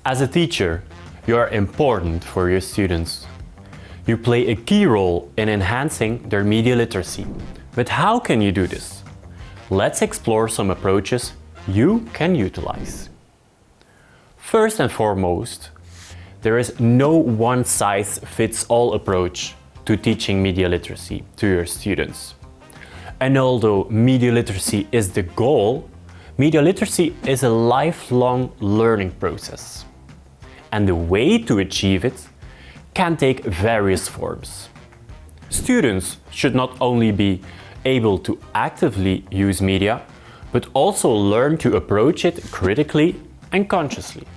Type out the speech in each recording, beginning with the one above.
As a teacher, you are important for your students. You play a key role in enhancing their media literacy. But how can you do this? Let's explore some approaches you can utilize. First and foremost, there is no one-size-fits-all approach to teaching media literacy to your students. And although media literacy is the goal, media literacy is a lifelong learning process. And the way to achieve it can take various forms. Students should not only be able to actively use media, but also learn to approach it critically and consciously.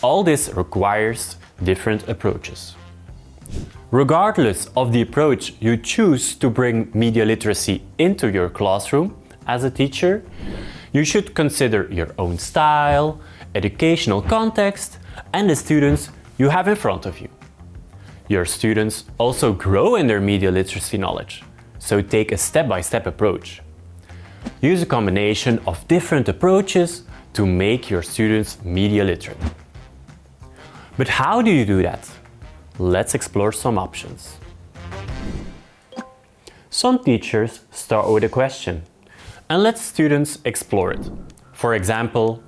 All this requires different approaches. Regardless of the approach you choose to bring media literacy into your classroom as a teacher, you should consider your own style, educational context, and the students you have in front of you. Your students also grow in their media literacy knowledge, so take a step-by-step approach. Use a combination of different approaches to make your students media literate. But how do you do that? Let's explore some options. Some teachers start with a question and let students explore it. For example,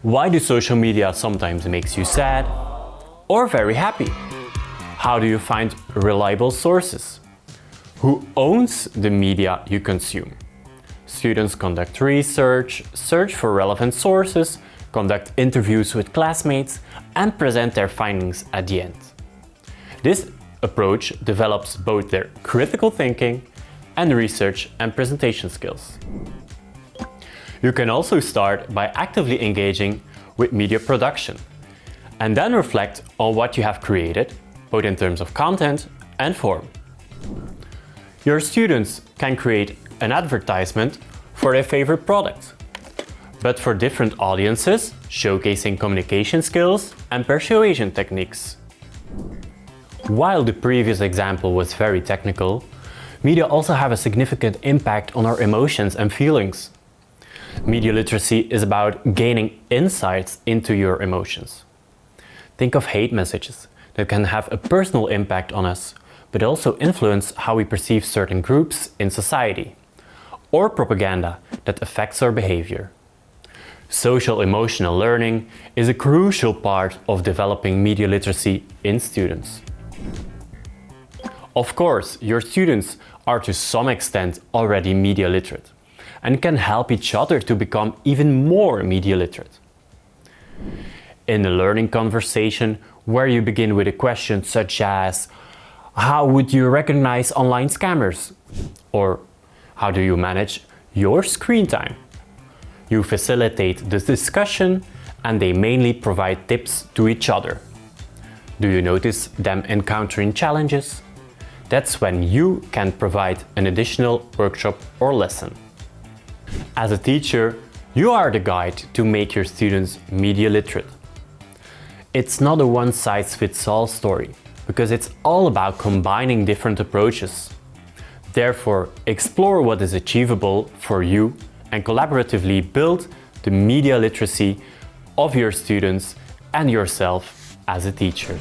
why do social media sometimes makes you sad or very happy? How do you find reliable sources? Who owns the media you consume? Students conduct research, search for relevant sources, conduct interviews with classmates, and present their findings at the end. This approach develops both their critical thinking and research and presentation skills. You can also start by actively engaging with media production and then reflect on what you have created, both in terms of content and form. Your students can create an advertisement for their favorite product, but for different audiences, showcasing communication skills and persuasion techniques. While the previous example was very technical, media also have a significant impact on our emotions and feelings. Media literacy is about gaining insights into your emotions. Think of hate messages that can have a personal impact on us, but also influence how we perceive certain groups in society, or propaganda that affects our behavior. Social emotional learning is a crucial part of developing media literacy in students. Of course, your students are to some extent already media literate and can help each other to become even more media literate. In a learning conversation where you begin with a question such as, how would you recognize online scammers? Or how do you manage your screen time? You facilitate the discussion and they mainly provide tips to each other. Do you notice them encountering challenges? That's when you can provide an additional workshop or lesson. As a teacher, you are the guide to make your students media literate. It's not a one-size-fits-all story, because it's all about combining different approaches. Therefore, explore what is achievable for you and collaboratively build the media literacy of your students and yourself as a teacher.